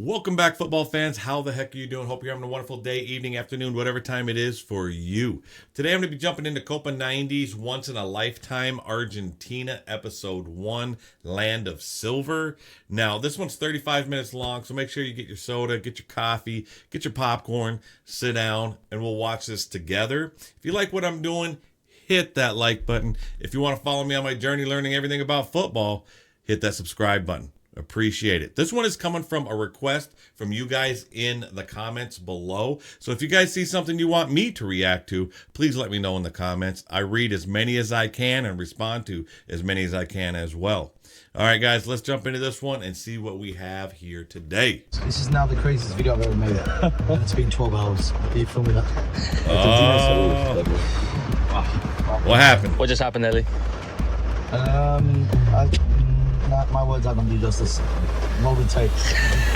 Welcome back, football fans. How the heck are you doing? Hope you're having a wonderful day, evening, afternoon, whatever time it is for you. Today I'm going to be jumping into Copa 90s Once in a Lifetime Argentina Episode 1, Land of Silver. Now, this one's 35 minutes long, so make sure you get your soda, get your coffee, get your popcorn, sit down, and we'll watch this together. If you like what I'm doing, hit that like button. If you want to follow me on my journey learning everything about football, hit that subscribe button. Appreciate it. This one is coming from a request from you guys in the comments below. So if you guys see something you want me to react to, please let me know in the comments. I read as many as I can and respond to as many as I can as well. All right, guys, let's jump into this one and see what we have here today. This is now the craziest video I've ever made. And it's been 12 hours. Are you filming that? What happened? What just happened, Ellie? My words aren't going to do justice. Roll the tape.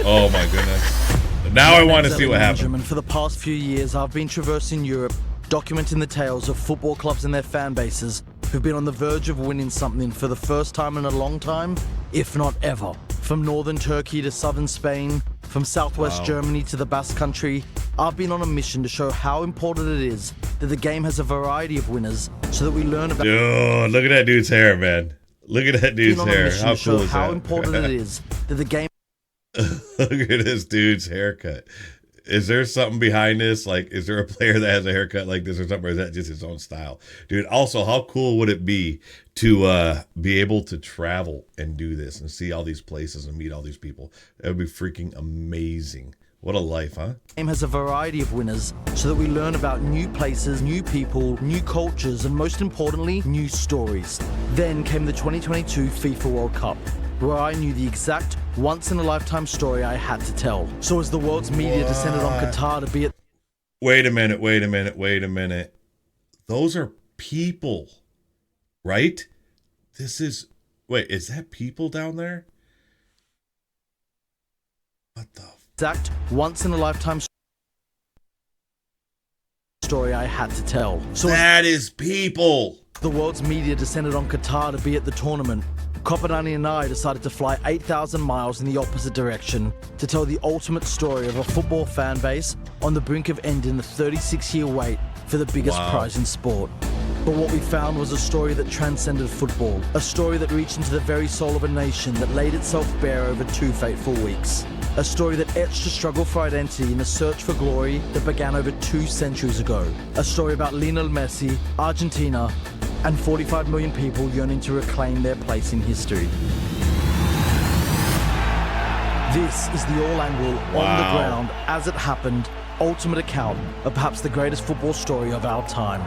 Oh my goodness. Now I want to see what happened. And for the past few years, I've been traversing Europe, documenting the tales of football clubs and their fan bases who've been on the verge of winning something for the first time in a long time, if not ever. From northern Turkey to southern Spain, from southwest Germany to the Basque Country, I've been on a mission to show how important it is that the game has a variety of winners so that we learn about... Dude, look at that dude's hair, man. Look at that dude's hair. How cool is that? How important it is that the game... Look at this dude's haircut. Is there something behind this? Like, is there a player that has a haircut like this or something? Or is that just his own style? Dude, also, how cool would it be to be able to travel and do this and see all these places and meet all these people? That would be freaking amazing. What a life, huh? The game has a variety of winners so that we learn about new places, new people, new cultures, and most importantly, new stories. Then came the 2022 FIFA World Cup, where I knew the exact once-in-a-lifetime story I had to tell. So as the world's media descended on Qatar to be at... Wait a minute. Those are people, right? This is... Wait, is that people down there? What the... Exact once-in-a-lifetime story I had to tell. So that is people. The world's media descended on Qatar to be at the tournament. Kopanani and I decided to fly 8,000 miles in the opposite direction to tell the ultimate story of a football fan base on the brink of ending the 36-year wait for the biggest prize in sport. But what we found was a story that transcended football, a story that reached into the very soul of a nation that laid itself bare over 2 fateful weeks. A story that etched a struggle for identity in a search for glory that began over 2 centuries ago. A story about Lionel Messi, Argentina, and 45 million people yearning to reclaim their place in history. This is the all-angle, on the ground, as it happened, ultimate account of perhaps the greatest football story of our time.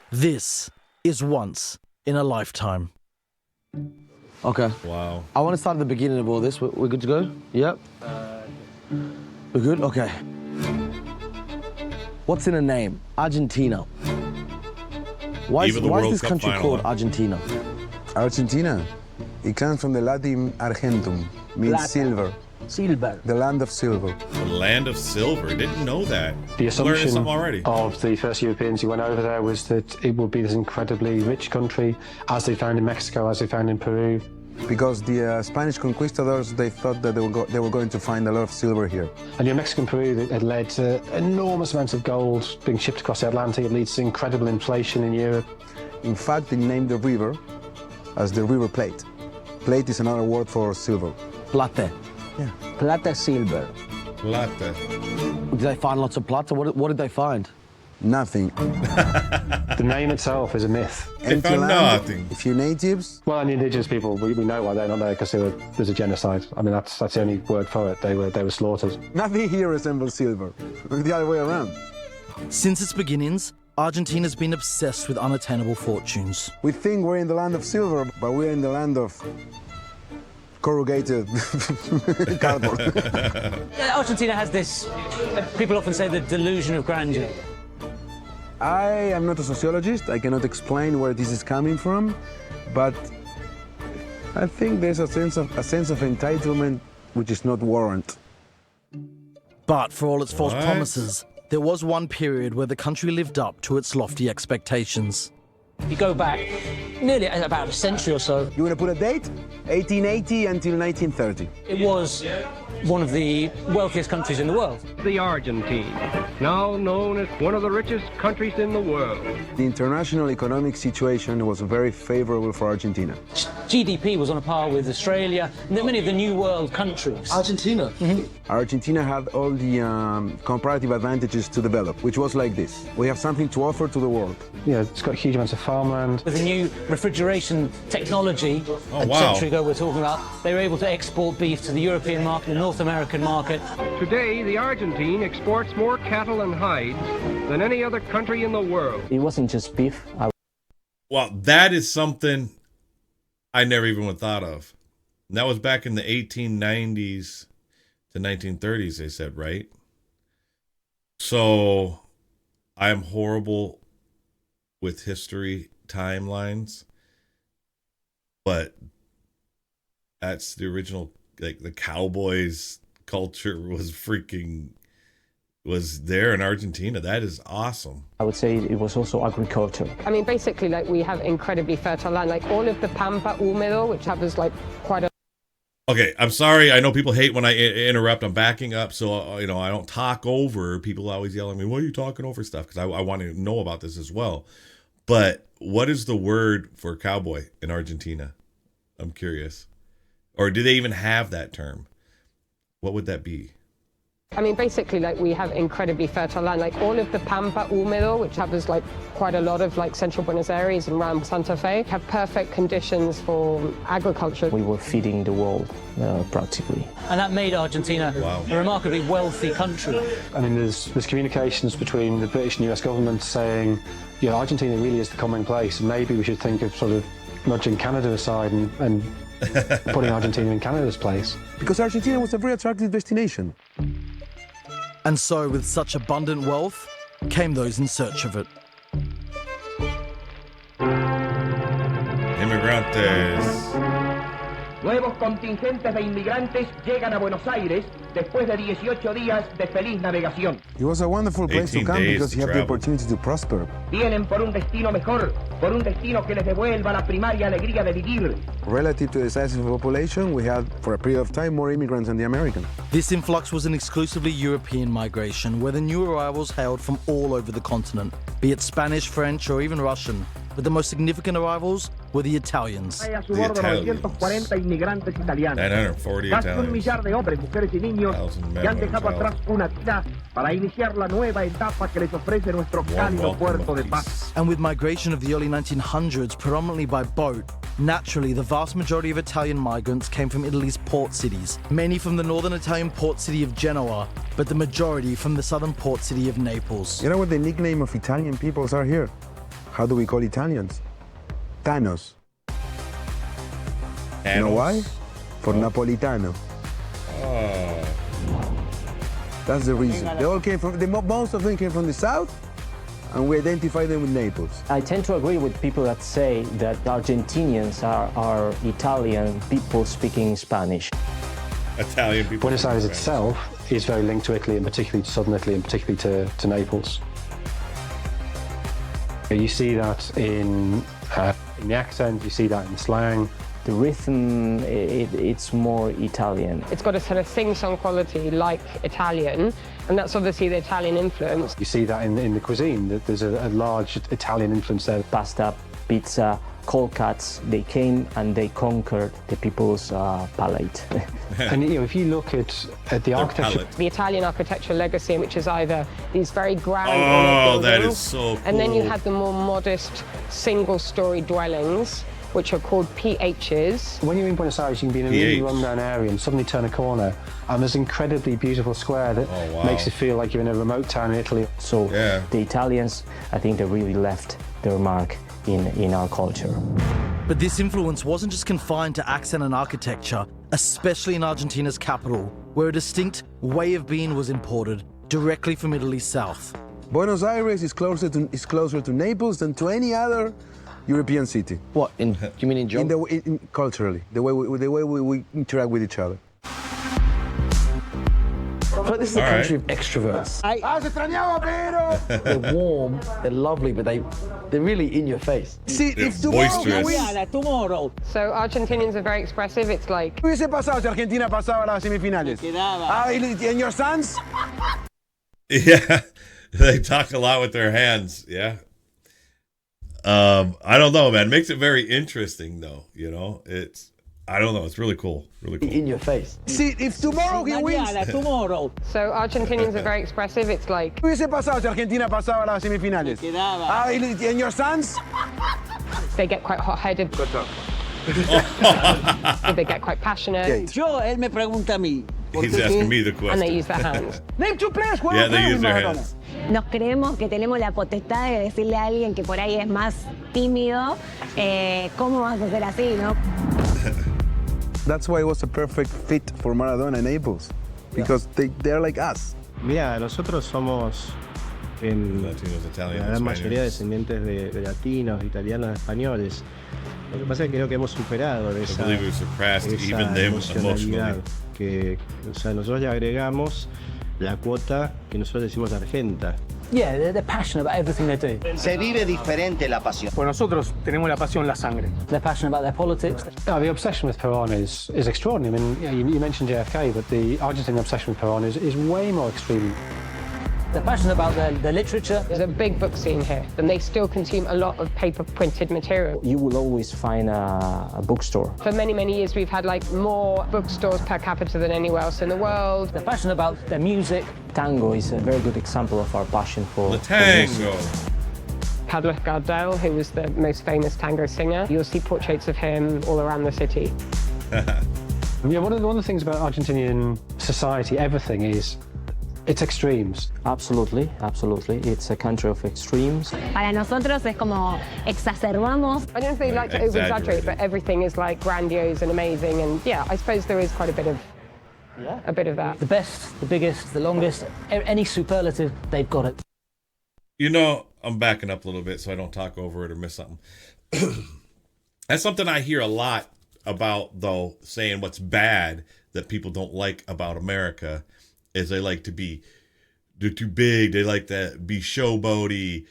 This is Once in a Lifetime. Okay. Wow. I want to start at the beginning of all this. We're good to go? Yep. We're good? Okay. What's in a name? Argentina. Why is this country called Argentina? Argentina. It comes from the Latin argentum, means silver. Silver. The land of silver. The land of silver. Didn't know that. The assumption something already. of the first Europeans who went over there was that it would be this incredibly rich country, as they found in Mexico, as they found in Peru. Because the Spanish conquistadors, they thought that they were going to find a lot of silver here. And Mexico and Peru, it led to enormous amounts of gold being shipped across the Atlantic. It leads to incredible inflation in Europe. In fact, they named the river as the River Plate. Plate is another word for silver. Plata. Yeah. Plata, silver. Plata. Did they find lots of plata? What did they find? Nothing. The name itself is a myth. They found nothing. A few natives. Well, and the indigenous people, we know why they're not there, because there's a genocide. I mean, that's the only word for it. They were slaughtered. Nothing here resembles silver. Look the other way around. Since its beginnings, Argentina's been obsessed with unattainable fortunes. We think we're in the land of silver, but we're in the land of corrugated cardboard. Argentina has this, people often say, the delusion of grandeur. I am not a sociologist. I cannot explain where this is coming from, but I think there's a sense of entitlement which is not warranted. But for all its false promises, there was one period where the country lived up to its lofty expectations. You go back nearly about a century or so. You want to put a date? 1880 until 1930. It was one of the wealthiest countries in the world. The Argentine, now known as one of the richest countries in the world. The international economic situation was very favorable for Argentina. GDP was on a par with Australia and many of the New World countries. Argentina. Argentina had all the comparative advantages to develop, which was like this. We have something to offer to the world. Yeah, it's got huge amounts of farmland. With the new refrigeration technology, a century ago we're talking about, they were able to export beef to the European market, the North American market. Today, the Argentine exports more cattle and hides than any other country in the world. It wasn't just beef. Well, that is something I never even would thought of. And that was back in the 1890s to 1930s, they said, right? So I am horrible with history timelines, but that's the original, like the cowboys culture was there in Argentina. That is awesome. I would say it was also agriculture. I mean, basically, like, we have incredibly fertile land, like all of the Pampa Húmedo, which covers like quite a... Okay, I'm sorry. I know people hate when I interrupt. I'm backing up, so I don't talk over. People always yell at me, "What are you talking over stuff?" Because I want to know about this as well. But what is the word for cowboy in Argentina? I'm curious. Or do they even have that term? What would that be? I mean, basically, like, we have incredibly fertile land, like all of the Pampa Húmedo, which covers like quite a lot of like central Buenos Aires and around Santa Fe, have perfect conditions for agriculture. We were feeding the world, practically. And that made Argentina a remarkably wealthy country. I mean, there's communications between the British and US government saying, you know, Argentina really is the commonplace, and maybe we should think of sort of nudging Canada aside and putting Argentina in Canada's place. Because Argentina was a very attractive destination. And so, with such abundant wealth, came those in search of it. Inmigrantes. Nuevos contingentes de inmigrantes llegan a Buenos Aires después de 18 días de feliz navegación. It was a wonderful place to come because you have the opportunity to prosper. Vienen por un destino mejor, por un destino que les devuelva la primaria alegría de vivir. Relative to the size of the population, we had, for a period of time, more immigrants than the American. This influx was an exclusively European migration, where the new arrivals hailed from all over the continent, be it Spanish, French, or even Russian. But the most significant arrivals were the Italians. Hay a su bordo 940 inmigrantes italianos. 940 Casi un millar de hombres, mujeres y niños que han dejado atrás una vida para iniciar la nueva etapa que les ofrece nuestro cálido puerto de paz. And with migration of the early 1900s, predominantly by boat, naturally the vast majority of Italian migrants came from Italy's port cities. Many from the northern Italian port city of Genoa, but the majority from the southern port city of Naples. You know what the nickname of Italian peoples are here? How do we call Italians? Tanos. You know why? For Napolitano. That's the reason. They all came from, most of them came from the south, and we identify them with Naples. I tend to agree with people that say that Argentinians are Italian people speaking Spanish. Italian people. Buenos Aires itself is very linked to Italy, and particularly to southern Italy, and particularly to Naples. You see that in the accent, you see that in slang. The rhythm, it's more Italian. It's got a sort of sing-song quality like Italian, and that's obviously the Italian influence. You see that in the cuisine, that there's a large Italian influence there. Pasta, pizza, cold cuts, they came and they conquered the people's palate. And you know, if you look at the architecture, the Italian architectural legacy, which is either these very grand buildings, that is so cool. And then you had the more modest single-story dwellings, which are called PHs. When you're in Buenos Aires, you can be in a really run-down area and suddenly turn a corner, and there's an incredibly beautiful square that makes it feel like you're in a remote town in Italy. So the Italians, I think they really left their mark in our culture. But this influence wasn't just confined to accent and architecture, especially in Argentina's capital, where a distinct way of being was imported directly from Italy's south. Buenos Aires is closer to Naples than to any other European city. What? You mean in geography? Culturally, the way we interact with each other. But this is a country of extroverts. They're warm, they're lovely, but they're really in your face. See, if tomorrow So Argentinians are very expressive. It's like, hubiese pasado si Argentina pasaba a las semifinales? And your sons? Yeah, they talk a lot with their hands. Yeah. I don't know, man. Makes it very interesting, though. You know, I don't know. It's really cool. Really cool. In your face. See, if tomorrow he wins. so Argentinians are very expressive. It's like, Hubiese pasado si Argentina pasaba a las semifinales? And your sons? they get quite hot-headed. They get quite passionate. Él me pregunta a mí. He's asking me the question. And they use their hands. Name two players who Yeah, they use their hands. Nos creemos que tenemos la potestad de decirle a alguien que por ahí es más tímido, ¿cómo vas a hacer así, no? That's why it was a perfect fit for Maradona and Naples, because they're like us. Mira, nosotros somos en la gran mayoría descendientes de latinos, italianos, españoles. Lo que pasa es que creo que hemos superado esa emocionalidad que, o sea, nosotros le agregamos la cuota que nosotros decimos argenta. Yeah, they're passionate about everything they do. Se vive diferente la pasión. Pues nosotros tenemos la pasión en la sangre. They're passionate about their politics. The obsession with Perón is extraordinary. I mean, you mentioned JFK, but the Argentine obsession with Perón is way more extreme. They're passionate about their literature. There's a big book scene here, and they still consume a lot of paper-printed material. You will always find a bookstore. For many, many years, we've had like more bookstores per capita than anywhere else in the world. They're passionate about their music. Tango is a very good example of our passion for the tango. Carlos Gardel, who was the most famous tango singer, you'll see portraits of him all around the city. Yeah, one of the things about Argentinian society, everything is it's extremes. Absolutely, absolutely. It's a country of extremes. Para nosotros es como exacerbamos. I don't know if they like to over-exaggerate, but everything is like grandiose and amazing. And yeah, I suppose there is quite a bit of that. The best, the biggest, the longest, any superlative, they've got it. You know, I'm backing up a little bit so I don't talk over it or miss something. That's something I hear a lot about, though, saying what's bad that people don't like about America is they like to be, they're too big, they like to be showboaty,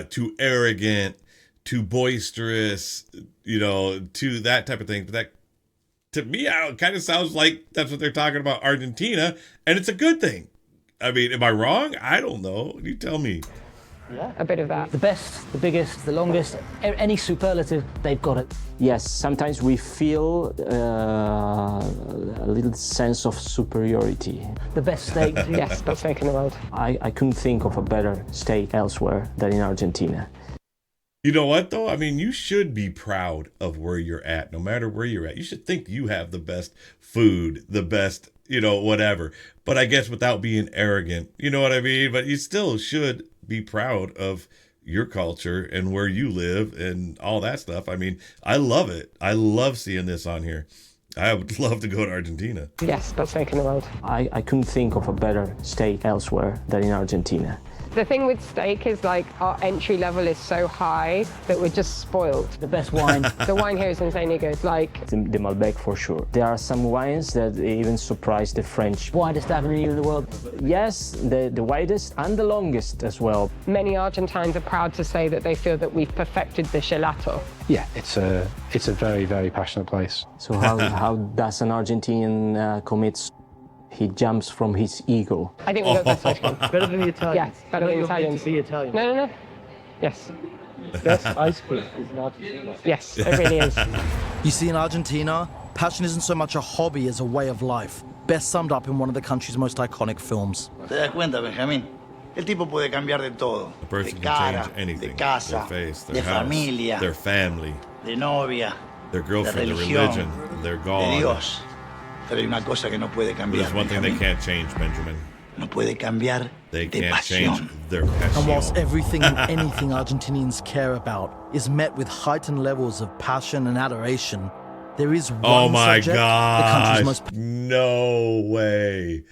too arrogant, too boisterous, you know, to that type of thing. But that, to me, it kind of sounds like that's what they're talking about Argentina, and it's a good thing. I mean, am I wrong? I don't know. You tell me. Yeah, a bit of that. The best, the biggest, the longest, any superlative, they've got it. Yes, sometimes we feel a little sense of superiority. The best steak, yes, best steak in the world. I couldn't think of a better steak elsewhere than in Argentina. You know what, though? I mean, you should be proud of where you're at, no matter where you're at. You should think you have the best food, the best, you know, whatever. But I guess without being arrogant, you know what I mean? But you still should be proud of your culture and where you live and all that stuff. I mean, I love it. I love seeing this on here. I would love to go to Argentina. Yes, best steak in the world. I couldn't think of a better steak elsewhere than in Argentina. The thing with steak is like our entry level is so high that we're just spoiled. The best wine. The wine here is insanely good. Like the Malbec for sure. There are some wines that even surprise the French. Widest avenue in the world. Yes, the widest and the longest as well. Many Argentines are proud to say that they feel that we've perfected the gelato. Yeah, it's a very, very passionate place. So how does an Argentinian commit? He jumps from his ego. I think we'll go best ice cream. Better than the Italians. Yes, better than the Italians. To be Italian. No. Yes. Best ice cream is not. Yes, it really is. You see, in Argentina, passion isn't so much a hobby as a way of life. Best summed up in one of the country's most iconic films. ¿Te das cuenta, Benjamín? El tipo puede cambiar de todo. A person de can cara, change anything. de casa, their face, their de house, familia, their family, de novia, their girlfriend, de their religión, religion, their God. de Dios. Pero hay una cosa que no puede cambiar. There's one thing they can't change, Benjamin. No puede cambiar they de can't pasión. change their passion. And whilst everything and anything Argentinians care about is met with heightened levels of passion and adoration, there is one oh my subject God! the country's most... No way.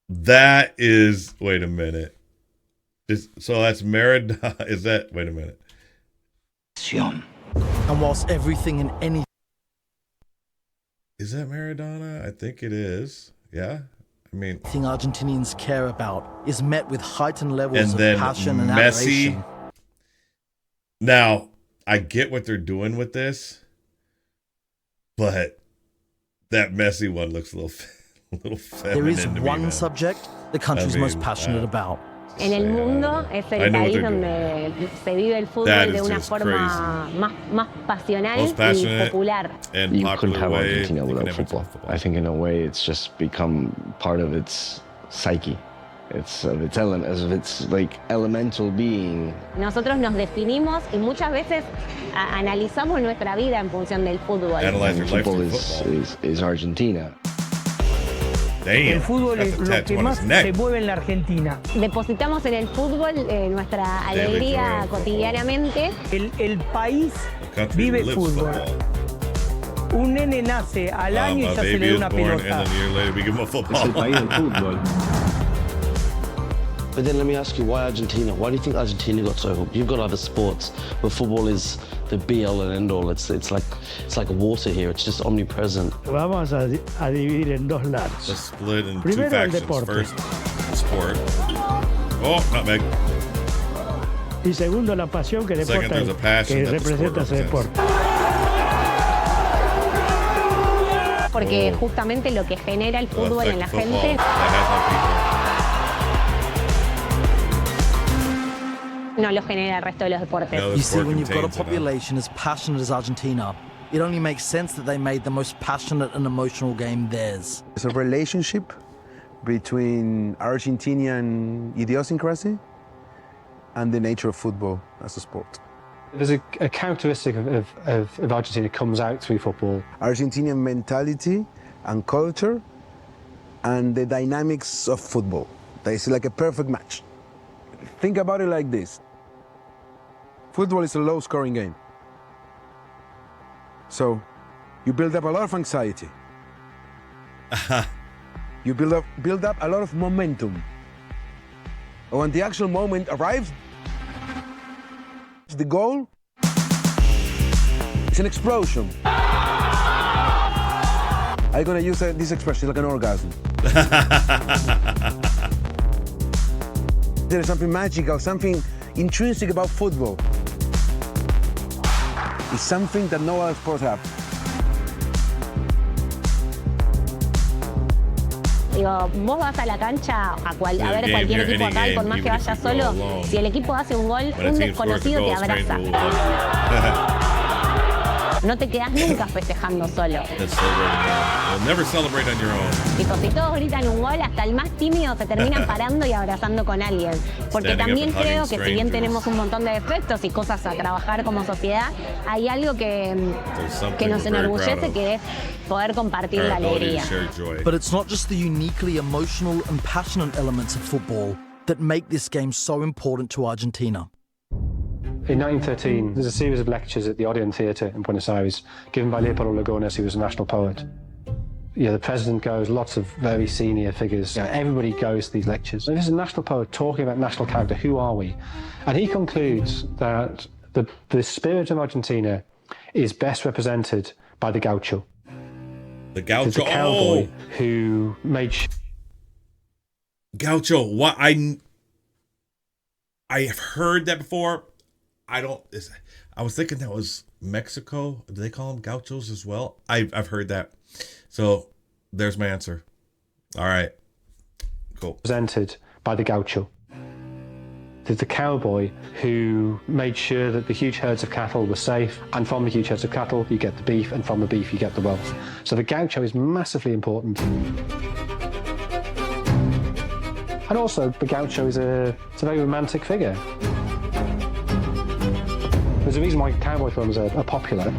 That is. Wait a minute. So that's Maradona. Is that? Wait a minute. Pasión. And whilst everything and anything. Is that Maradona? I think it is. Yeah. I I mean, thing Argentinians care about is met with heightened levels and of then passion and Messi. adoration. Now, I get what they're doing with this, but that Messi one looks a little feminine. There is to me, one man. subject the country's most passionate about. En el mundo es el país donde se vive el fútbol de una forma más pasional y popular. You couldn't have Argentina without football. I think in a way it's just become part of its psyche. It's like elemental being. Nosotros nos definimos y muchas veces analizamos nuestra vida en función del fútbol. Football is Argentina. El fútbol es lo que más se mueve en la Argentina. Depositamos en el fútbol nuestra alegría cotidianamente. El país vive fútbol. Un nene nace al año y ya se le da una pelota. Es el país del fútbol. But then let me ask you, why Argentina? Why do you think Argentina got so hooked? You've got other sports, but football is the be-all and end-all. It's like water here. It's just omnipresent. Vamos a dividir en dos lados. Let's split in Primero, two factions. el deporte. First, sport. Oh, nutmeg. Y segundo, la pasión que Second, there's a passion that the sport representa ese deporte. Porque justamente lo que genera el fútbol en la gente no lo genera el resto de los deportes. You see, when you've got a population as passionate as Argentina, it only makes sense that they made the most passionate and emotional game theirs. There's a relationship between Argentinian idiosyncrasy and the nature of football as a sport. There's a characteristic of Argentina comes out through football. Argentinian mentality and culture and the dynamics of football. It's like a perfect match. Think about it like this. Football is a low-scoring game. So you build up a lot of anxiety. You build up a lot of momentum. And when the actual moment arrives, the goal is an explosion. I'm gonna use this expression like an orgasm. There is something magical, something intrinsic about football. It's something that no other sport have. Digo, vos vas a la cancha a ver cualquier equipo acá y por más que vayas solo, si el equipo hace un gol, un desconocido te abraza. No te quedás nunca festejando solo. Tipo, si todos gritan un gol, hasta el más tímido se termina parando y abrazando con alguien. Porque también creo que si bien tenemos un montón de defectos y cosas a trabajar como sociedad, hay algo que nos enorgullece, que es poder compartir la alegría. But it's not just the uniquely emotional and passionate elements of football that make this game so important to Argentina. In 1913, there's a series of lectures at the Odeon Theatre in Buenos Aires, given by Leopoldo Lugones, who was a national poet. The president goes, lots of very senior figures. Everybody goes to these lectures. And this is a national poet talking about national character. Who are we? And he concludes that the spirit of Argentina is best represented by the gaucho. The gaucho, the cowboy who made. Gaucho. What I have heard that before. I was thinking that was Mexico. Do they call them gauchos as well? I've heard that. So there's my answer. All right. Cool. Presented by the gaucho. The cowboy who made sure that the huge herds of cattle were safe, and from the huge herds of cattle you get the beef, and from the beef you get the wealth. So the gaucho is massively important. And also the gaucho is it's a very romantic figure. There's a reason why cowboy films are popular.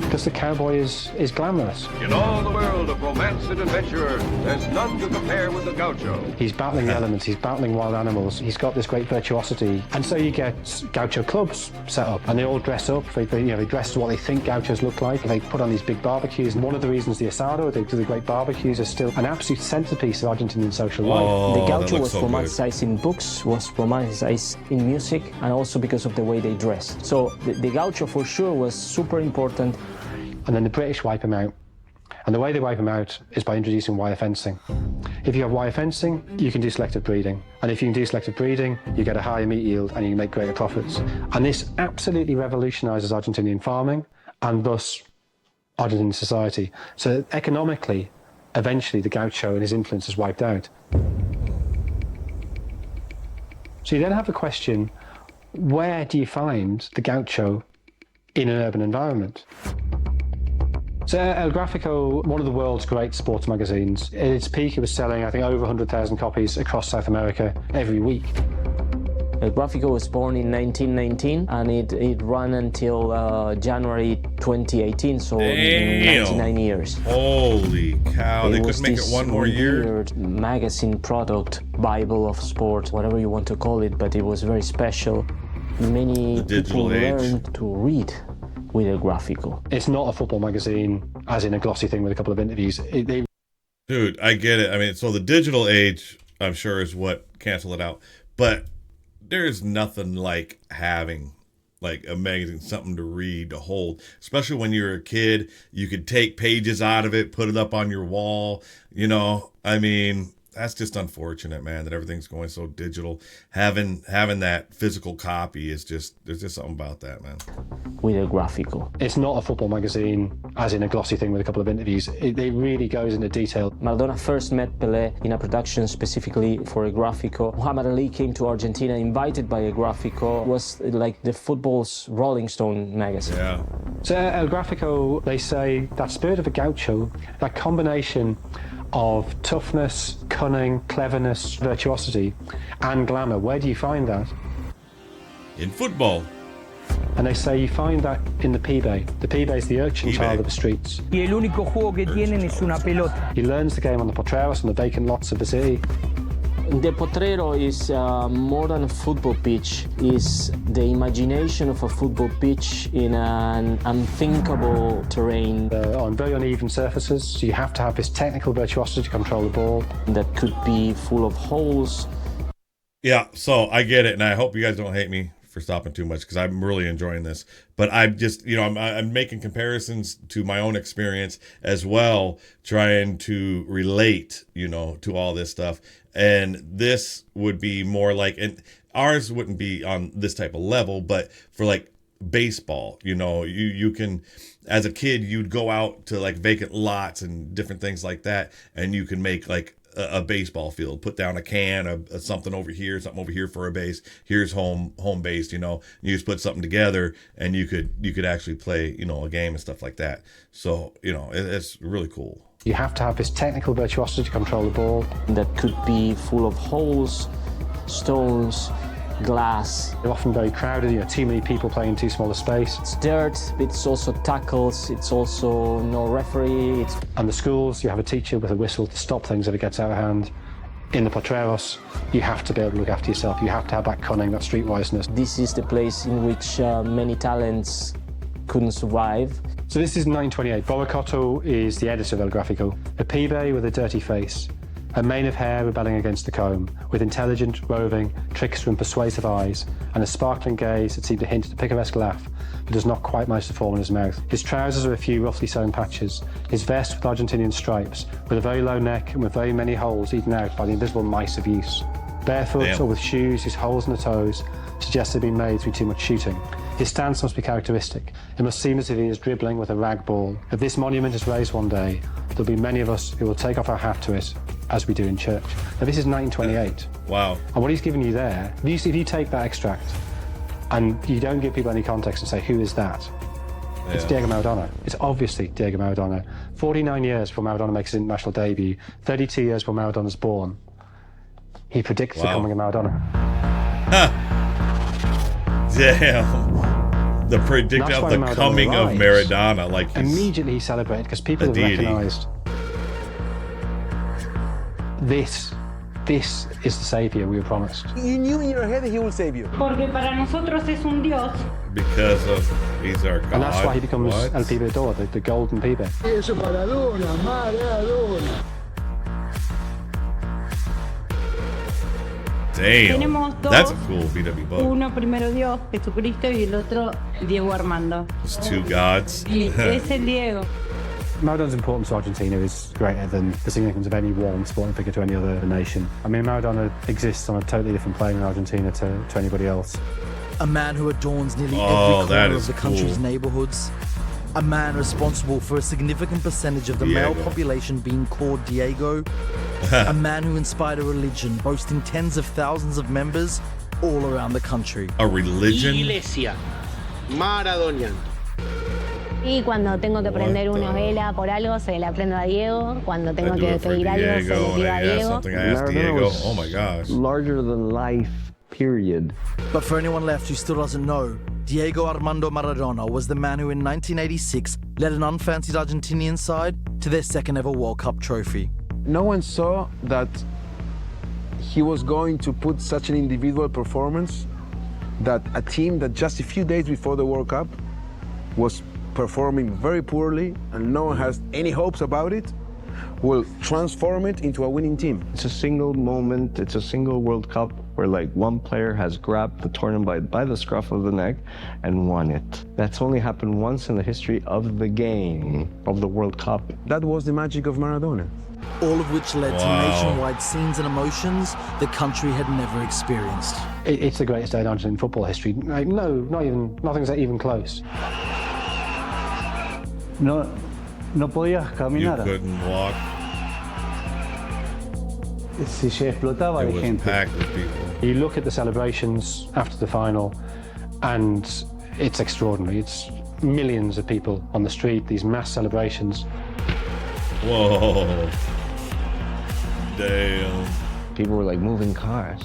Because the cowboy is glamorous. In all the world of romance and adventure, there's none to compare with the gaucho. He's battling the elements, he's battling wild animals, he's got this great virtuosity. And so you get gaucho clubs set up, and they all dress up. They dress to what they think gauchos look like. They put on these big barbecues. And one of the reasons the asado, they do the great barbecues, is still an absolute centerpiece of Argentinian social life. The gaucho was romanticized in books, was romanticized in music, and also because of the way they dressed. So the gaucho for sure was super important. And then the British wipe him out. And the way they wipe them out is by introducing wire fencing. If you have wire fencing, you can do selective breeding. And if you can do selective breeding, you get a higher meat yield and you can make greater profits. And this absolutely revolutionizes Argentinian farming and thus Argentinian society. So economically, eventually the gaucho and his influence is wiped out. So you then have the question, where do you find the gaucho in an urban environment? So El Gráfico, one of the world's great sports magazines, at its peak it was selling, I think, over 100,000 copies across South America every week. El Gráfico was born in 1919 and it ran until January 2018, so 99 years. Holy cow, they couldn't make it one more year? Magazine product, Bible of sport, whatever you want to call it, but it was very special. Many people learned to read with El Gráfico. It's not a football magazine, as in a glossy thing with a couple of interviews. Dude, I get it. I mean, so the digital age, I'm sure, is what canceled it out. But there's nothing like having like a magazine, something to read, to hold. Especially when you're a kid, you could take pages out of it, put it up on your wall. You know, I mean, that's just unfortunate, man, that everything's going so digital. Having that physical copy is just, there's just something about that, man. With El Gráfico. It's not a football magazine, as in a glossy thing with a couple of interviews. It really goes into detail. Maradona first met Pelé in a production specifically for El Gráfico. Muhammad Ali came to Argentina invited by El Gráfico. It was like the football's Rolling Stone magazine. Yeah. So El Gráfico, they say, that spirit of a gaucho, that combination of toughness, cunning, cleverness, virtuosity, and glamour. Where do you find that? In football. And they say you find that in the pibe. The pibe is the urchin child of the streets. Y el único juego que tienen es una pelota. He learns the game on the potreros, on the vacant lots of the city. The potrero is more than a football pitch. It's the imagination of a football pitch in an unthinkable terrain. On very uneven surfaces, so you have to have this technical virtuosity to control the ball. That could be full of holes. Yeah, so I get it, and I hope you guys don't hate me for stopping too much because I'm really enjoying this. But I'm just, you know, I'm making comparisons to my own experience as well, trying to relate, you know, to all this stuff. And this would be more like, and ours wouldn't be on this type of level, but for like baseball, you know, you can, as a kid, you'd go out to like vacant lots and different things like that, and you can make like a baseball field, put down a can of something over here for a base. Here's home base, you know. You just put something together, and you could actually play, you know, a game and stuff like that. So, you know, it's really cool. You have to have this technical virtuosity to control the ball. That could be full of holes, stones, glass. They're often very crowded, you know, too many people playing too small a space. It's dirt, it's also tackles, it's also no referee. And the schools, you have a teacher with a whistle to stop things if it gets out of hand. In the potreros, you have to be able to look after yourself. You have to have that cunning, that streetwiseness. This is the place in which many talents couldn't survive. So this is 1928. Boracoto is the editor of El Gráfico. A pibe with a dirty face. A mane of hair rebelling against the comb, with intelligent, roving, trickster and persuasive eyes, and a sparkling gaze that seemed to hint at a picaresque laugh, but does not quite manage to form in his mouth. His trousers are a few roughly sewn patches, his vest with Argentinian stripes, with a very low neck and with very many holes eaten out by the invisible mice of use. Barefoot or with shoes whose holes in the toes suggest they've been made through too much shooting. His stance must be characteristic. It must seem as if he is dribbling with a rag ball. If this monument is raised one day, there'll be many of us who will take off our hat to it, as we do in church. Now this is 1928. Wow. And what he's giving you there, if you take that extract and you don't give people any context and say, who is that? Yeah. It's Diego Maradona. It's obviously Diego Maradona. 49 years before Maradona makes his international debut, 32 years before Maradona's born, he predicts the coming of Maradona. Damn. The prediction of the coming of Maradona. Like immediately he celebrated because people have recognized this is the savior we were promised. You knew in your head that he will save you. Porque para nosotros es un Dios. Because he's our God. And that's why he becomes El Pibe d'Or, the golden Pibe. Eso Maradona, Maradona. Damn, that's a cool VW book. Uno primero Dios, Jesucristo, y el otro Diego Armando. It's two gods. Y es el Diego. Maradona's importance to Argentina is greater than the significance of any one sporting figure to any other nation. I mean, Maradona exists on a totally different plane in Argentina to anybody else. A man who adorns nearly every corner of the country's cool. neighborhoods. A man responsible for a significant percentage of the male population being called Diego. A man who inspired a religion boasting tens of thousands of members all around the country. A religion? Iglesia. Maradonian. Y cuando tengo que prender una vela por algo, se la prendo a Diego. Cuando tengo que pedir algo, se lo pido a Diego. Diego. Oh my gosh. Larger than life, period. But for anyone left who still doesn't know, Diego Armando Maradona was the man who in 1986 led an unfancied Argentinian side to their second ever World Cup trophy. No one saw that he was going to put such an individual performance that a team that just a few days before the World Cup was performing very poorly and no one has any hopes about it, will transform it into a winning team. It's a single moment, it's a single World Cup where like one player has grabbed the tournament by the scruff of the neck and won it. That's only happened once in the history of the game, of the World Cup. That was the magic of Maradona. All of which led to nationwide scenes and emotions the country had never experienced. It's the greatest day in Argentine football history. Like, no, nothing's even close. No podías caminar. You couldn't walk. Si se explotaba de gente. Packed with people. You look at the celebrations after the final, and it's extraordinary. It's millions of people on the street, these mass celebrations. Whoa. Damn. People were like moving cars.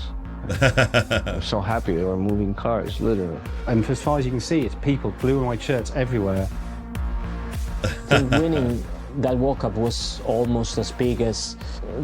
I'm so happy they were moving cars, literally. And as far as you can see, it's people, blue and white shirts everywhere. I think winning that World Cup was almost as big as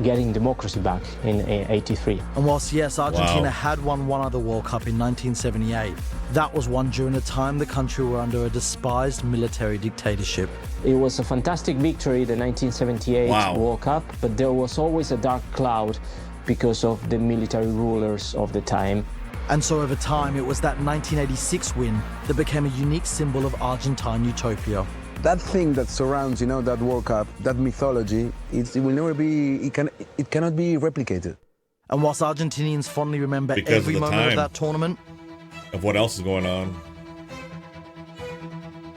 getting democracy back in '83. And whilst, yes, Argentina had won one other World Cup in 1978, that was won during a time the country were under a despised military dictatorship. It was a fantastic victory, the 1978 World Cup, but there was always a dark cloud because of the military rulers of the time. And so over time, it was that 1986 win that became a unique symbol of Argentine utopia. That thing that surrounds, that World Cup, that mythology, it will never be, it cannot be replicated. And whilst Argentinians fondly remember every moment of that tournament, of what else is going on,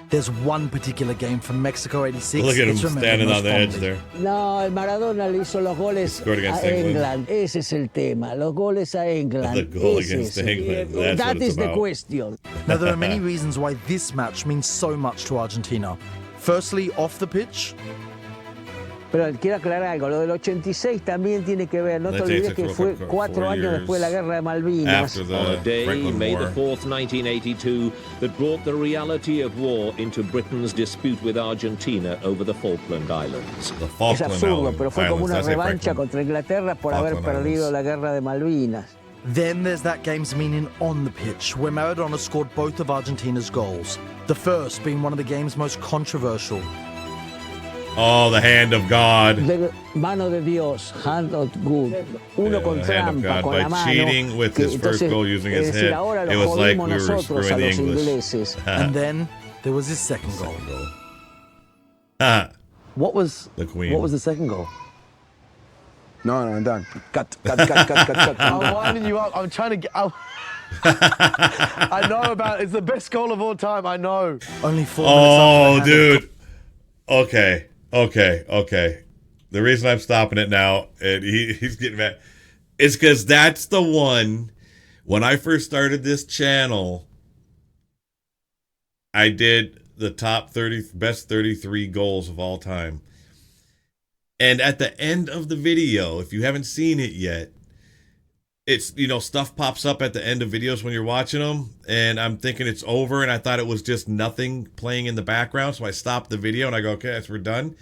there's one particular game from Mexico '86. Look at him standing on the edge there. No, el Maradona le hizo los goles a England. Ese es el tema, los goles a England. The goal against England. That is the question. Now, there are many reasons why this match means so much to Argentina. Firstly, off the pitch. Pero quiero aclarar algo, lo del 86 también tiene que ver, no te olvides que fue 4 años después de la Guerra de Malvinas. On a day, May the 4th, 1982, that brought the reality of war into Britain's dispute with Argentina over the Falkland Islands. Es absurdo, pero fue como una revancha contra Inglaterra por haber perdido la Guerra de Malvinas. Then there's that game's meaning on the pitch, where Maradona scored both of Argentina's goals. The first being one of the game's most controversial. Oh, the hand of God. De mano de Dios, hand of good. Uno con trampa, con la mano. By cheating with his first goal using his head, it was like we were screwing the English. And then there was his second goal. What was the Queen? What was the second goal? No, I'm done. Cut. I'm winding you up. I'm trying to get. I know about it. It's the best goal of all time. I know. Only 4 minutes. Oh, dude. Okay. The reason I'm stopping it now, and he's getting mad, is because that's the one. When I first started this channel, I did the top 30 best 33 goals of all time. And at the end of the video, if you haven't seen it yet, it's, stuff pops up at the end of videos when you're watching them, and I'm thinking it's over, and I thought it was just nothing playing in the background, so I stopped the video, and I go, okay, we're done.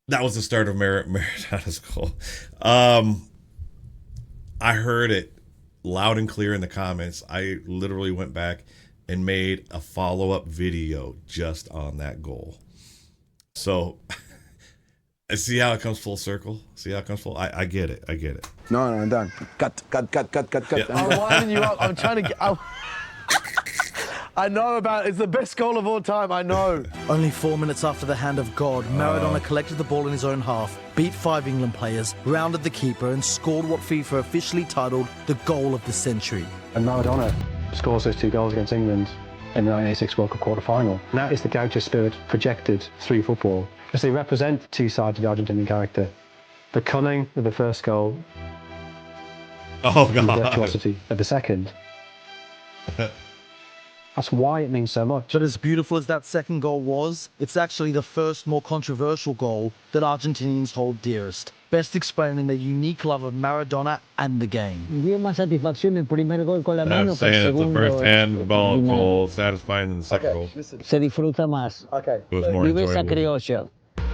That was the start of Maradona's goal. I heard it loud and clear in the comments. I literally went back and made a follow-up video just on that goal. So... See how it comes full circle? See how it comes full? I get it. No, I'm done. Cut. Yeah. I'm winding you up. I'm trying to get. I know about it. It's the best goal of all time, I know. Only 4 minutes after the hand of God, Maradona collected the ball in his own half, beat 5 England players, rounded the keeper and scored what FIFA officially titled the goal of the century. And Maradona scores those 2 goals against England in the 1986 World Cup quarter-final. And that is the gaucho spirit projected through football, because they represent 2 sides of the Argentinian character. The cunning of the first goal, and the virtuosity of the second. That's why it means so much. But as beautiful as that second goal was, it's actually the first more controversial goal that Argentinians hold dearest, best explaining their unique love of Maradona and the game. Dio más satisfacción el primer gol con la mano I'm que el saying it's the segundo. first handball goal satisfying than the second goal. Se disfruta más. It was more Viveza enjoyable. Criolla.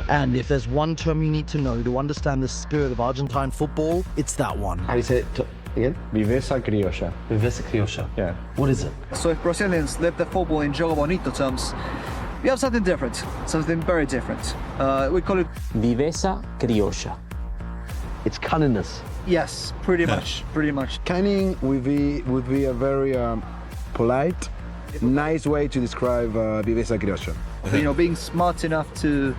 And if there's one term you need to know to understand the spirit of Argentine football, it's that one. How do you say it again? Viveza Criolla. Viveza Criolla. Yeah. What is it? So if Brazilians live the football in Jogo Bonito terms, we have something different, something very different. We call it Viveza Criolla. It's cunningness. Yes, pretty much, pretty much. Cunning would be a very polite, nice way to describe Viveza Criolla. You know, being smart enough to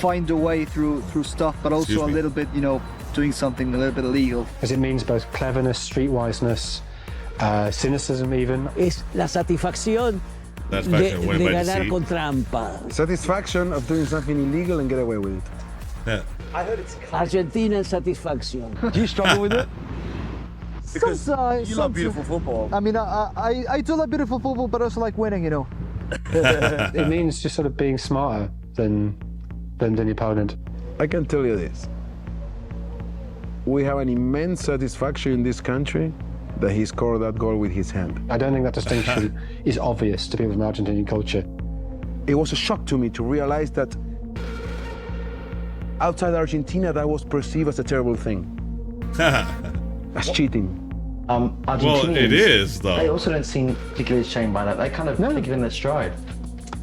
find a way through stuff, but also a little bit, you know, doing something a little bit illegal. Because it means both cleverness, streetwiseness, cynicism even. Es la satisfacción de ganar con trampa. Satisfaction of doing something illegal and get away with it. Yeah. I heard it's Argentina satisfacción. Do you struggle with it? because you love beautiful football. I mean, I do love beautiful football, but I also like winning, you know. It means just sort of being smarter than the opponent. I can tell you this. We have an immense satisfaction in this country that he scored that goal with his hand. I don't think that distinction is obvious to people from Argentinian culture. It was a shock to me to realize that outside Argentina, that was perceived as a terrible thing. As cheating. Well, it is, though. They also don't seem particularly ashamed by that. They kind of take it in their stride.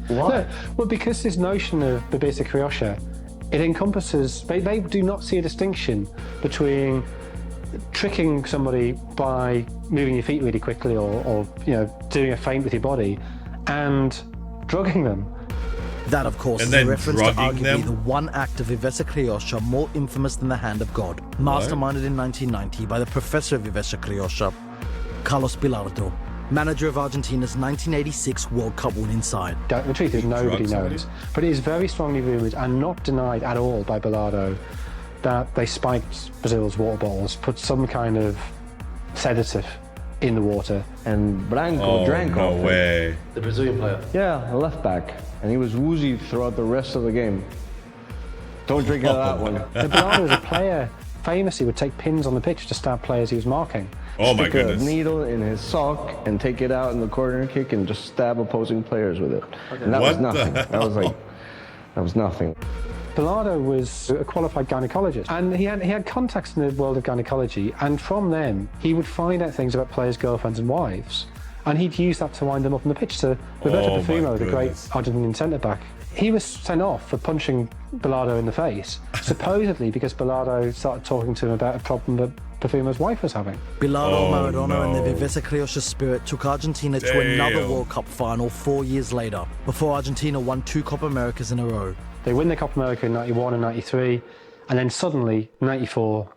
Why? No. Well, because this notion of Viveza Criolla, it encompasses, they do not see a distinction between tricking somebody by moving your feet really quickly or you know, doing a feint with your body and drugging them. That, of course, is a reference to arguably the one act of Viveza Criolla more infamous than the Hand of God, masterminded in 1990 by the professor of Viveza Criolla, Carlos Bilardo, manager of Argentina's 1986 World Cup winning side. The truth is nobody knows, but it is very strongly rumoured and not denied at all by Bilardo that they spiked Brazil's water bottles, put some kind of sedative in the water. And Branco drank off it. Way. The Brazilian player. Yeah, a left back. And he was woozy throughout the rest of the game. Don't drink out of that one. Bilardo, as a player, famously would take pins on the pitch to stab players he was marking. Oh my Stick goodness. a needle in his sock and take it out in the corner kick and just stab opposing players with it. And that was nothing. That was nothing. Bilardo was a qualified gynecologist, and he had contacts in the world of gynecology, and from them he would find out things about players' girlfriends and wives, and he'd use that to wind them up on the pitch. To Roberto Perfumo, the great Argentinian centre-back, he was sent off for punching Bilardo in the face, supposedly because Bilardo started talking to him about a problem that Perfumo's wife was having. Bilardo, Maradona and the Viveza Criolla spirit took Argentina to another World Cup final 4 years later, before Argentina won 2 Copa Americas in a row. They win the Copa America in 91 and 93, and then suddenly, 94,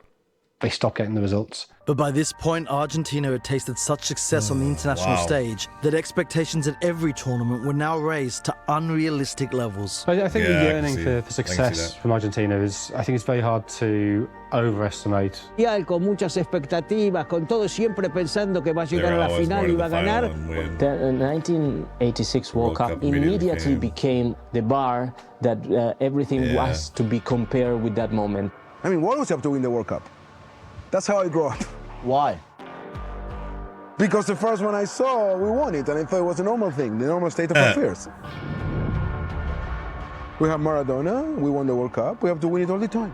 they stop getting the results. But by this point, Argentina had tasted such success on the international stage that expectations at every tournament were now raised to unrealistic levels. I think the yearning for success from Argentina is, I think it's very hard to overestimate. Con muchas expectativas, con todo siempre pensando que va a llegar a la final y va a ganar. The 1986 World Cup immediately became the bar that everything was to be compared with that moment. I mean, we always have to win the World Cup. That's how I grew up. Why? Because the first one I saw, we won it, and I thought it was a normal thing, the normal state of affairs. We have Maradona, we won the World Cup, we have to win it all the time.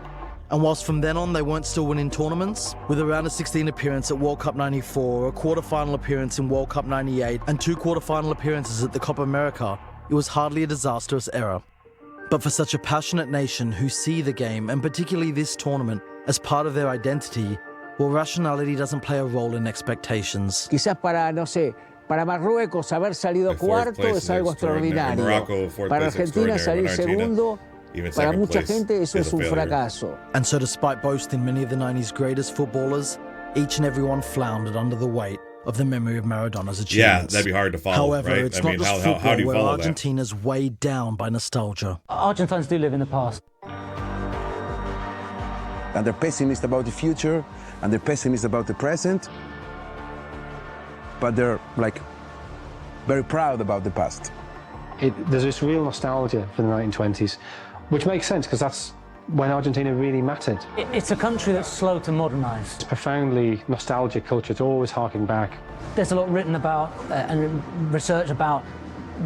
And whilst from then on they weren't still winning tournaments, with a round of 16 appearance at World Cup 94, a quarter-final appearance in World Cup 98, and 2 quarter-final appearances at the Copa America, it was hardly a disastrous era. But for such a passionate nation who see the game, and particularly this tournament, as part of their identity, well, rationality doesn't play a role in expectations. Quizás para Para Marruecos haber salido cuarto es algo extraordinario. Para Argentina salir segundo, para mucha gente eso es un fracaso. And so despite boasting many of the 90s greatest footballers, each and every one floundered under the weight of the memory of Maradona's achievements. Yeah, that'd be hard to follow. However, right? it's not just football how do you where follow Argentina's weighed down by nostalgia. Argentines do live in the past. And they're pessimist about the future, and they're pessimist about the present, but they're like very proud about the past. There's this real nostalgia for the 1920s, which makes sense because that's when Argentina really mattered. It's a country that's slow to modernise. It's profoundly nostalgic culture. It's always harking back. There's a lot written about and research about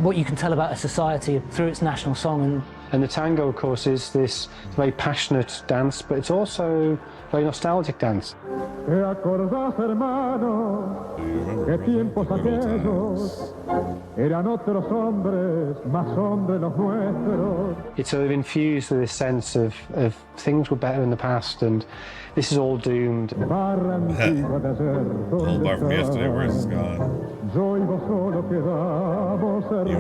what you can tell about a society through its national song. And the tango, of course, is this very passionate dance, but it's also a very nostalgic dance. It's sort of infused with this sense of things were better in the past, and this is all doomed. The whole bar from yesterday, where's this gone? You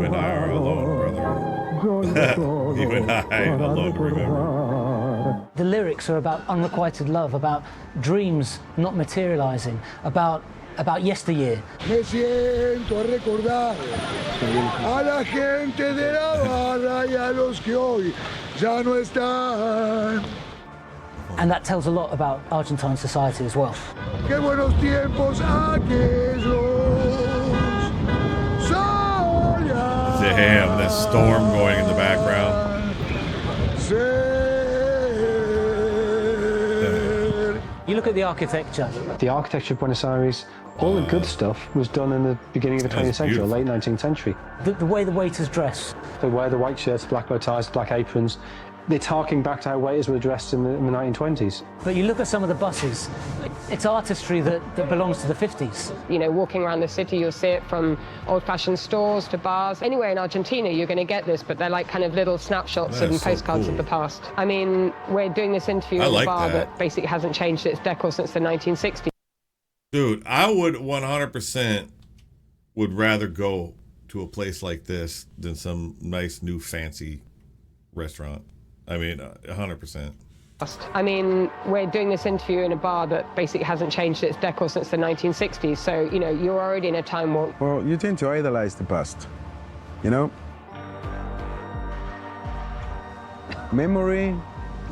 and I are alone, brother. You and I alone to remember. The lyrics are about unrequited love, about dreams not materializing, about yesteryear. Me siento a recordar a la gente de la barra y a los que hoy ya no están. And that tells a lot about Argentine society as well. Qué buenos tiempos aquellos. Damn, that storm going in the background. You look at the architecture. The architecture of Buenos Aires, all the good stuff was done in the beginning of the 20th century, or late 19th century. The way the waiters dress. They wear the white shirts, black bow ties, black aprons. It's harking back to how waiters were dressed in the 1920s. But you look at some of the buses, it's artistry that belongs to the 50s. You know, walking around the city, you'll see it from old-fashioned stores to bars. Anywhere in Argentina, you're going to get this, but they're like kind of little snapshots and postcards of the past. I mean, we're doing this interview in a bar that basically hasn't changed its decor since the 1960s. Dude, I would 100% would rather go to a place like this than some nice new fancy restaurant. I mean, 100%. I mean, we're doing this interview in a bar that basically hasn't changed its decor since the 1960s. So, you know, you're already in a time warp. Well, you tend to idolize the past, you know? Memory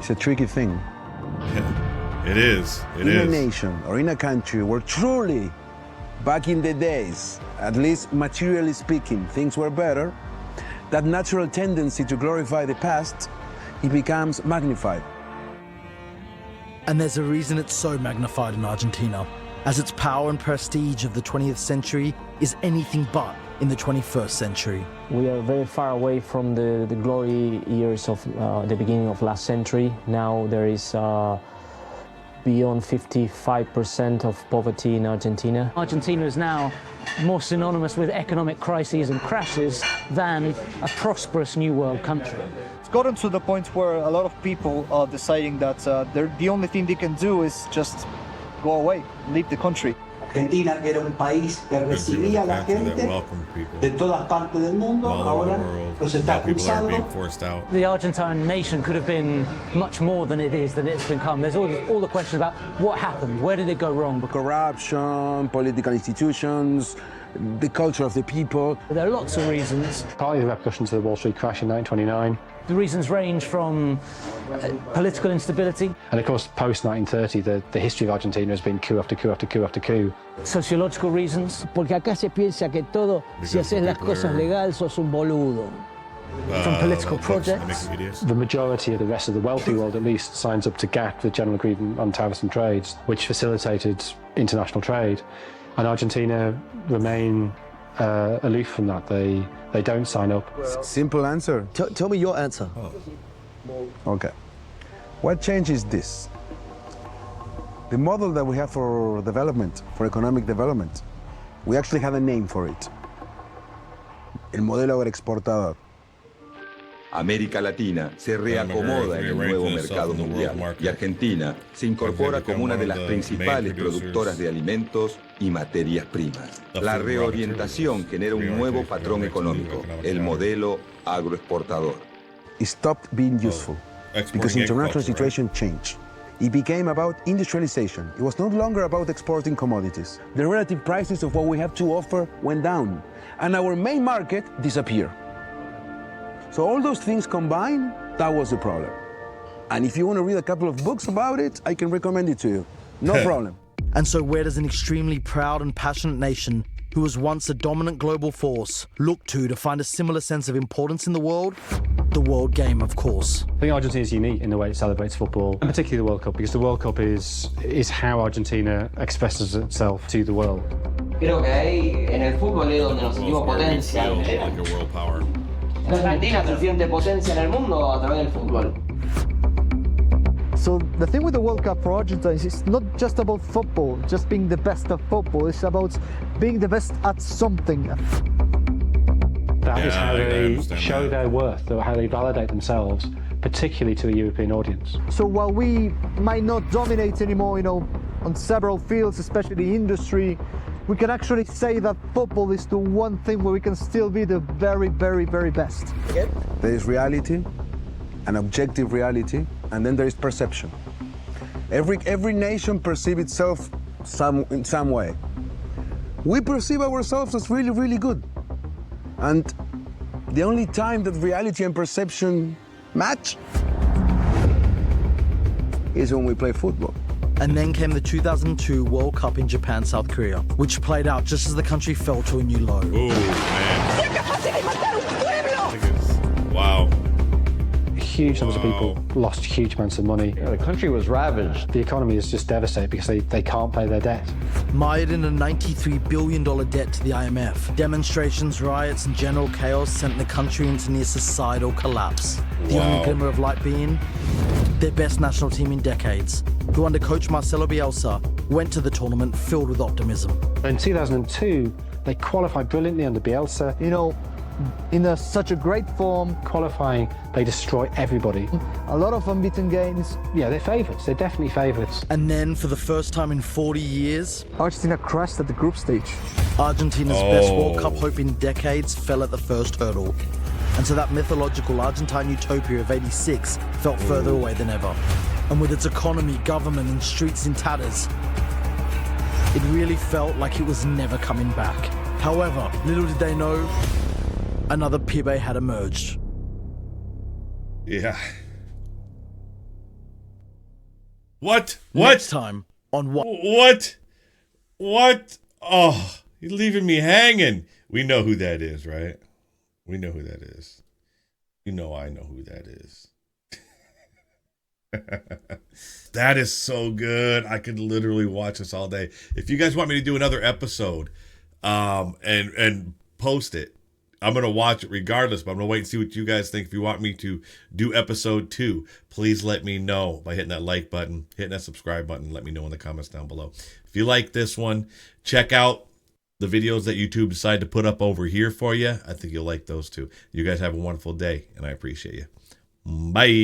is a tricky thing. Yeah, it is. In a nation or in a country where truly, back in the days, at least materially speaking, things were better, that natural tendency to glorify the past, it becomes magnified. And there's a reason it's so magnified in Argentina, as its power and prestige of the 20th century is anything but in the 21st century. We are very far away from the glory years of the beginning of last century. Now there is beyond 55% of poverty in Argentina. Argentina is now more synonymous with economic crises and crashes than a prosperous new world country. It's gotten to the point where a lot of people are deciding that the only thing they can do is just go away, leave the country. Argentina era un país que recibía a la gente de todas partes del mundo, ahora los está expulsando. The Argentine nation could have been much more than it is, than it's become. There's all the questions about what happened, where did it go wrong? Corruption, political institutions, the culture of the people. There are lots of reasons. Partly the repercussions of the Wall Street crash in 1929. The reasons range from political instability. And of course, post-1930, the history of Argentina has been coup after coup after coup after coup. Sociological reasons. Porque acá se piensa que todo, si haces las cosas legal, sos un boludo. From political projects. The majority of the rest of the wealthy world, at least, signs up to GATT, the General Agreement on Tariffs and Trades, which facilitated international trade. And Argentina remain aloof from that. They don't sign up. Simple answer. Tell me your answer. Okay. What changes this? The model that we have for development, for economic development, we actually have a name for it. El modelo agroexportador. América Latina se reacomoda en el nuevo mercado mundial y Argentina se incorpora como una de las principales productoras de alimentos y materias primas. La reorientación genera un nuevo patrón económico, el modelo agroexportador. It stopped being useful because international situation changed. It became about industrialization. It was no longer about exporting commodities. The relative prices of what we have to offer went down, and our main market disappeared. So all those things combined, that was the problem. And if you want to read a couple of books about it, I can recommend it to you. No problem. And so where does an extremely proud and passionate nation who was once a dominant global force look to find a similar sense of importance in the world? The world game, of course. I think Argentina is unique in the way it celebrates football, and particularly the World Cup, because the World Cup is how Argentina expresses itself to the world. Creo que ahí en el fútbol es donde nos sentimos potencia. Argentina se siente potencia en el mundo a través del fútbol. So the thing with the World Cup for Argentina is it's not just about football, just being the best at football. It's about being the best at something. That is how they show their worth, or how they validate themselves, particularly to a European audience. So while we might not dominate anymore, on several fields, especially industry, we can actually say that football is the one thing where we can still be the very, very, very best. There is reality, an objective reality, and then there is perception. Every nation perceives itself in some way. We perceive ourselves as really, really good. And the only time that reality and perception match is when we play football. And then came the 2002 World Cup in Japan, South Korea, which played out just as the country fell to a new low. Ooh, man. Wow. Huge numbers of people lost huge amounts of money. The country was ravaged. The economy is just devastated because they can't pay their debt. Mired in a $93 billion debt to the IMF, demonstrations, riots, and general chaos sent the country into near societal collapse. The only glimmer of light being their best national team in decades, who under coach Marcelo Bielsa went to the tournament filled with optimism. In 2002, they qualified brilliantly under Bielsa. In such a great form. Qualifying, they destroy everybody. A lot of unbeaten games. Yeah, they're favourites. They're definitely favourites. And then, for the first time in 40 years, Argentina crashed at the group stage. Argentina's best World Cup hope in decades fell at the first hurdle. And so that mythological Argentine utopia of '86 felt further away than ever. And with its economy, government, and streets in tatters, it really felt like it was never coming back. However, little did they know, another Pibe had emerged. Yeah. What? Next time on what? What? Oh, you're leaving me hanging. We know who that is, right? We know who that is. You know I know who that is. That is so good. I could literally watch this all day. If you guys want me to do another episode and post it, I'm going to watch it regardless, but I'm going to wait and see what you guys think. If you want me to do episode 2, please let me know by hitting that like button, hitting that subscribe button. Let me know in the comments down below. If you like this one, check out the videos that YouTube decided to put up over here for you. I think you'll like those too. You guys have a wonderful day, and I appreciate you. Bye.